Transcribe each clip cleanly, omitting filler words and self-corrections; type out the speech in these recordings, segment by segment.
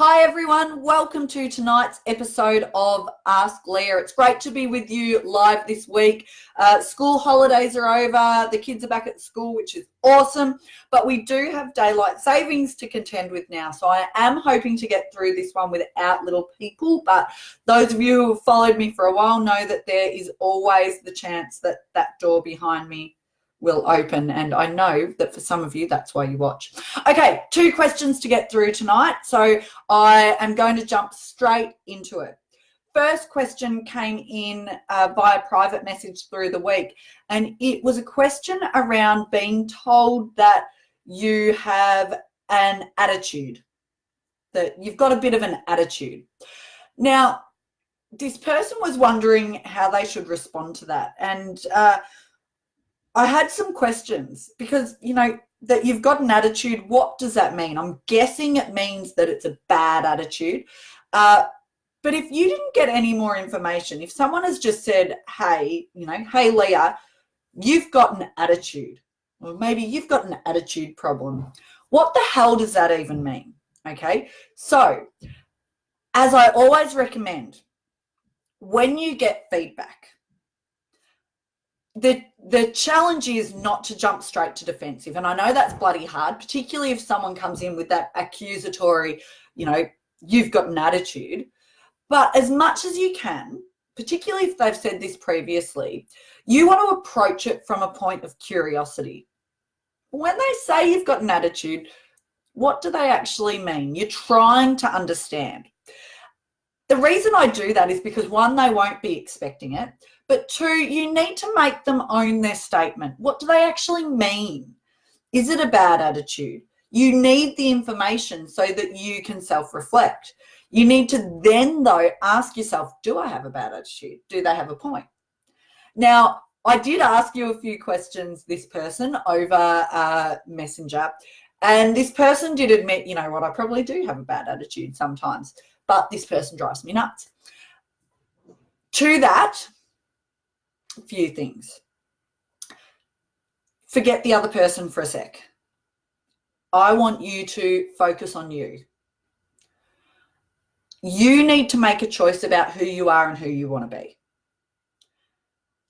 Hi everyone, welcome to tonight's episode of Ask Leah. It's great to be with you live this week. School holidays are over, the kids are back at school, which is awesome, but we do have daylight savings to contend with now. So I am hoping to get through this one without little people, but those of you who have followed me for a while know that there is always the chance that that door behind me will open, and I know that for some of you that's why you watch. Okay, 2 questions to get through tonight, so I am going to jump straight into it. First question came in via private message through the week, and it was a question around being told that you have an attitude, that you've got a bit of an attitude. Now, this person was wondering how they should respond to that, and I had some questions because, that you've got an attitude. What does that mean? I'm guessing it means that it's a bad attitude. But if you didn't get any more information, if someone has just said, hey, hey, Leah, you've got an attitude, or maybe you've got an attitude problem, what the hell does that even mean? Okay, so as I always recommend, when you get feedback, the challenge is not to jump straight to defensive. And I know that's bloody hard, particularly if someone comes in with that accusatory, you've got an attitude. But as much as you can, particularly if they've said this previously, you want to approach it from a point of curiosity. When they say you've got an attitude, what do they actually mean? You're trying to understand. The reason I do that is because, 1, they won't be expecting it. But 2, you need to make them own their statement. What do they actually mean? Is it a bad attitude? You need the information so that you can self-reflect. You need to then, though, ask yourself, do I have a bad attitude? Do they have a point? Now, I did ask you a few questions, this person, over Messenger, and this person did admit, what, I probably do have a bad attitude sometimes, but this person drives me nuts. To that, a few things. Forget the other person for a sec. I want you to focus on you. You need to make a choice about who you are and who you want to be.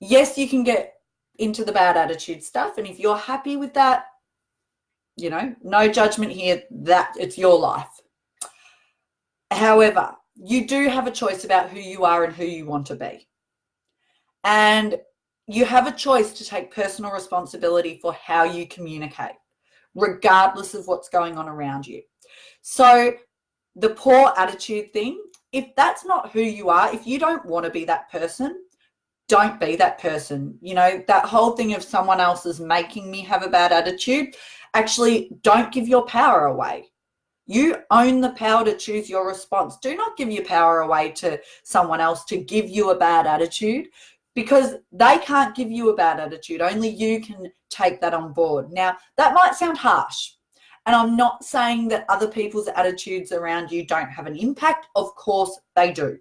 Yes, you can get into the bad attitude stuff, and if you're happy with that, no judgment here, that it's your life. However, you do have a choice about who you are and who you want to be. And you have a choice to take personal responsibility for how you communicate, regardless of what's going on around you. So the poor attitude thing, if that's not who you are, if you don't want to be that person, don't be that person. That whole thing of someone else is making me have a bad attitude, actually don't give your power away. You own the power to choose your response. Do not give your power away to someone else to give you a bad attitude, because they can't give you a bad attitude. Only you can take that on board. Now, that might sound harsh, and I'm not saying that other people's attitudes around you don't have an impact. Of course they do.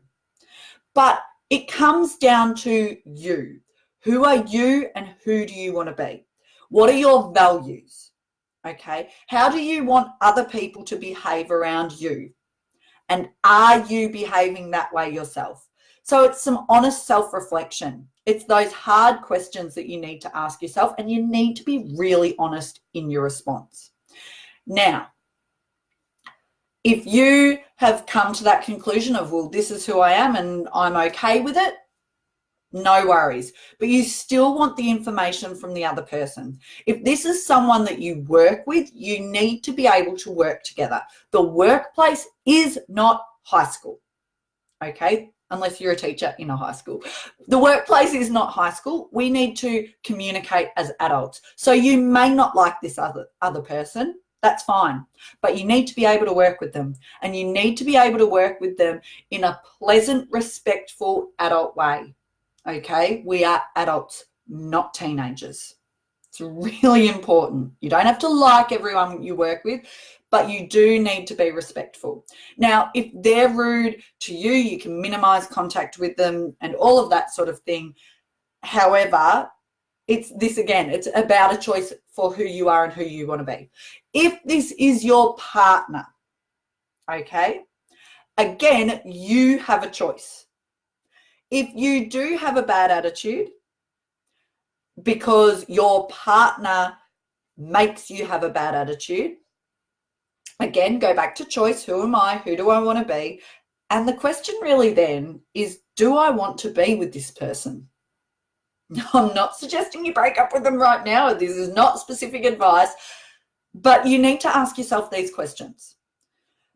But it comes down to you. Who are you and who do you want to be? What are your values? Okay? How do you want other people to behave around you? And are you behaving that way yourself? So it's some honest self-reflection. It's those hard questions that you need to ask yourself, and you need to be really honest in your response. Now, if you have come to that conclusion of, well, this is who I am and I'm okay with it, no worries. But you still want the information from the other person. If this is someone that you work with, you need to be able to work together. The workplace is not high school, okay? Unless you're a teacher in a high school. The workplace is not high school. We need to communicate as adults. So you may not like this other person. That's fine. But you need to be able to work with them. And you need to be able to work with them in a pleasant, respectful, adult way. Okay? We are adults, not teenagers. It's really important. You don't have to like everyone you work with, but you do need to be respectful. Now, if they're rude to you, you can minimize contact with them and all of that sort of thing. However, it's about a choice for who you are and who you want to be. If this is your partner, okay, again, you have a choice. If you do have a bad attitude because your partner makes you have a bad attitude, again, go back to choice. Who am I? Who do I want to be? And the question really then is, do I want to be with this person? I'm not suggesting you break up with them right now. This is not specific advice, but you need to ask yourself these questions.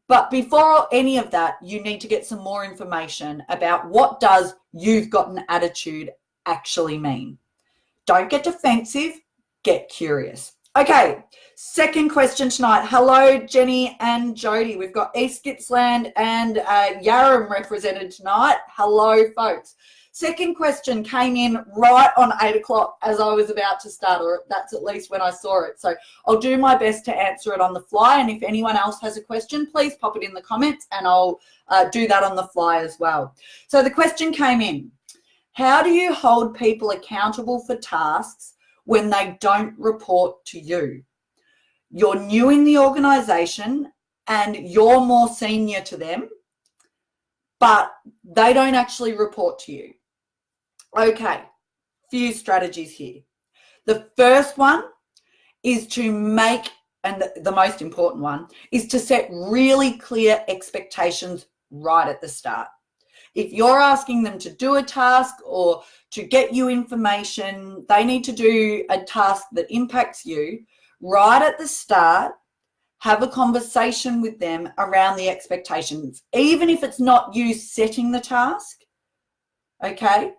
But before any of that, you need to get some more information about what does "you've got an attitude" actually mean. Don't get defensive, get curious. Okay, second question tonight. Hello, Jenny and Jody. We've got East Gippsland and Yarram represented tonight. Hello, folks. Second question came in right on 8 o'clock as I was about to start, or that's at least when I saw it. So I'll do my best to answer it on the fly. And if anyone else has a question, please pop it in the comments and I'll do that on the fly as well. So the question came in: how do you hold people accountable for tasks when they don't report to you? You're new in the organization and you're more senior to them, but they don't actually report to you. Okay, few strategies here. The first one is to make, and the most important one, is to set really clear expectations right at the start. If you're asking them to do a task or to get you information, they need to do a task that impacts you, right at the start, have a conversation with them around the expectations. Even if it's not you setting the task, okay,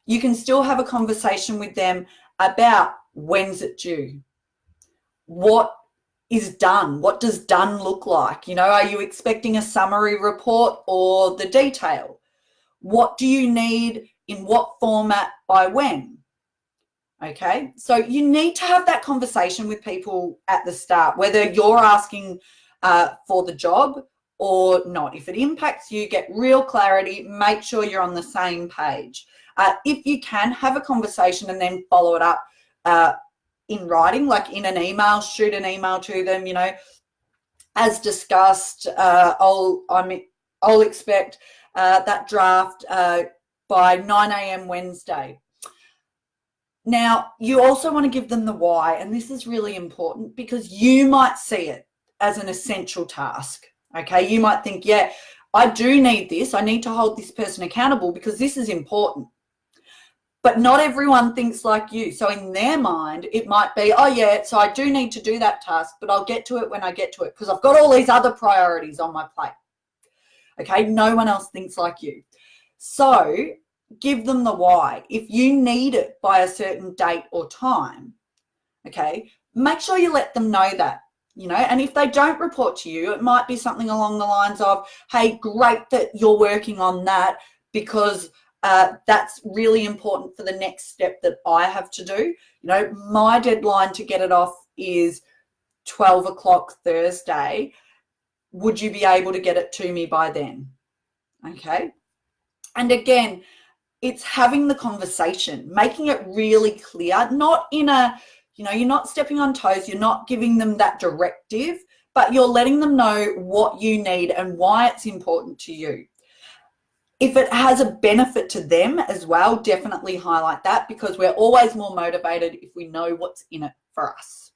you can still have a conversation with them about when's it due, what is done, what does done look like? You know, are you expecting a summary report or the detail? What do you need in what format by when? Okay, so you need to have that conversation with people at the start, whether you're asking for the job or not. If it impacts you, get real clarity, make sure you're on the same page. If you can, have a conversation and then follow it up in writing, like in an email, shoot an email to them, you know, as discussed, I'll expect that draft by 9 a.m. Wednesday. Now, you also want to give them the why, and this is really important because you might see it as an essential task, okay? You might think, yeah, I do need this. I need to hold this person accountable because this is important. But not everyone thinks like you. So in their mind, it might be, oh, yeah, so I do need to do that task, but I'll get to it when I get to it because I've got all these other priorities on my plate. Okay, no one else thinks like you. So give them the why. If you need it by a certain date or time, okay, make sure you let them know that, you know, and if they don't report to you, it might be something along the lines of, hey, great that you're working on that because that's really important for the next step that I have to do. You know, my deadline to get it off is 12 o'clock Thursday. Would you be able to get it to me by then? Okay. And again, it's having the conversation, making it really clear, not in a, you know, you're not stepping on toes, you're not giving them that directive, but you're letting them know what you need and why it's important to you. If it has a benefit to them as well, definitely highlight that because we're always more motivated if we know what's in it for us.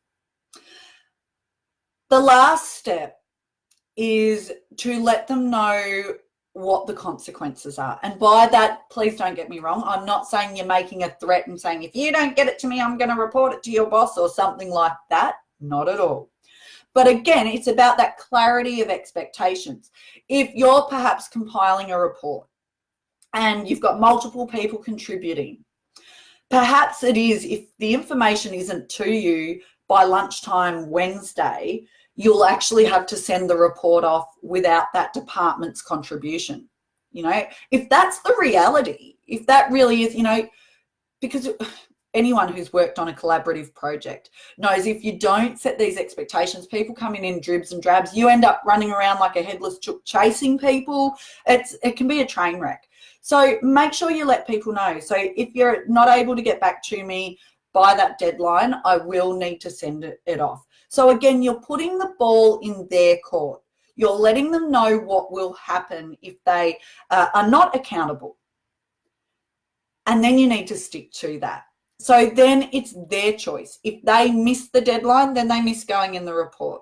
The last step is to let them know what the consequences are. And by that, please don't get me wrong, I'm not saying you're making a threat and saying, if you don't get it to me, I'm going to report it to your boss or something like that. Not at all. But again, it's about that clarity of expectations. If you're perhaps compiling a report and you've got multiple people contributing, perhaps it is, if the information isn't to you by lunchtime Wednesday, you'll actually have to send the report off without that department's contribution. You know, if that's the reality, if that really is, you know, because anyone who's worked on a collaborative project knows if you don't set these expectations, people coming in dribs and drabs, you end up running around like a headless chook chasing people. It can be a train wreck. So make sure you let people know. So if you're not able to get back to me by that deadline, I will need to send it off. So again, you're putting the ball in their court. You're letting them know what will happen if they are not accountable. And then you need to stick to that. So then it's their choice. If they miss the deadline, then they miss going in the report.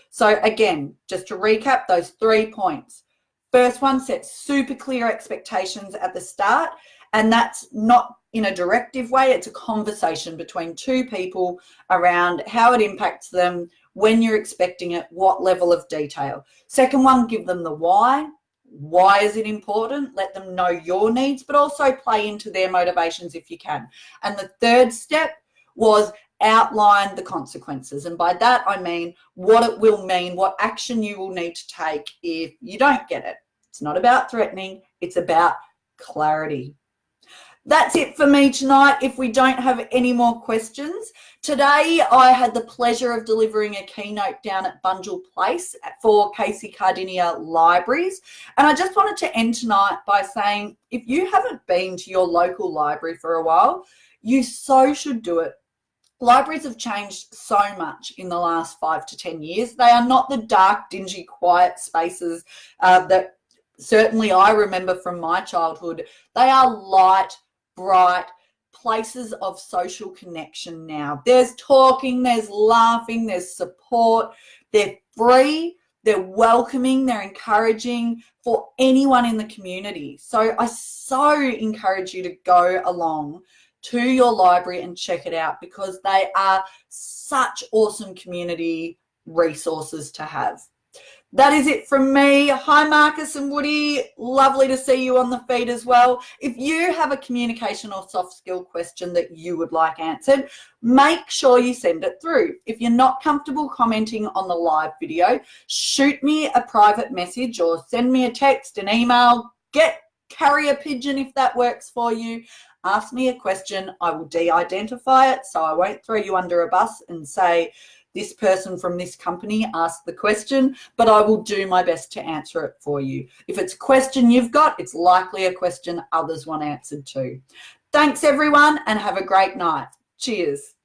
So again, just to recap those 3 points. First one, set super clear expectations at the start. And that's not in a directive way. It's a conversation between two people around how it impacts them, when you're expecting it, what level of detail. Second one, give them the why. Why is it important? Let them know your needs, but also play into their motivations if you can. And the third step was outline the consequences. And by that, I mean what it will mean, what action you will need to take if you don't get it. It's not about threatening, it's about clarity. That's it for me tonight. If we don't have any more questions, today I had the pleasure of delivering a keynote down at Bunjil Place for Casey Cardinia Libraries. And I just wanted to end tonight by saying, if you haven't been to your local library for a while, you so should do it. Libraries have changed so much in the last 5 to 10 years. They are not the dark, dingy, quiet spaces that certainly I remember from my childhood. They are light, bright places of social connection now. There's talking, there's laughing, there's support. They're free, they're welcoming, they're encouraging for anyone in the community. So I so encourage you to go along to your library and check it out, because they are such awesome community resources to have. That is it from me. Hi, Marcus and Woody. Lovely to see you on the feed as well. If you have a communication or soft skill question that you would like answered, make sure you send it through. If you're not comfortable commenting on the live video, shoot me a private message or send me a text, an email, get carrier pigeon if that works for you. Ask me a question. I will de-identify it, so I won't throw you under a bus and say, this person from this company asked the question, but I will do my best to answer it for you. If it's a question you've got, it's likely a question others want answered too. Thanks everyone, and have a great night. Cheers.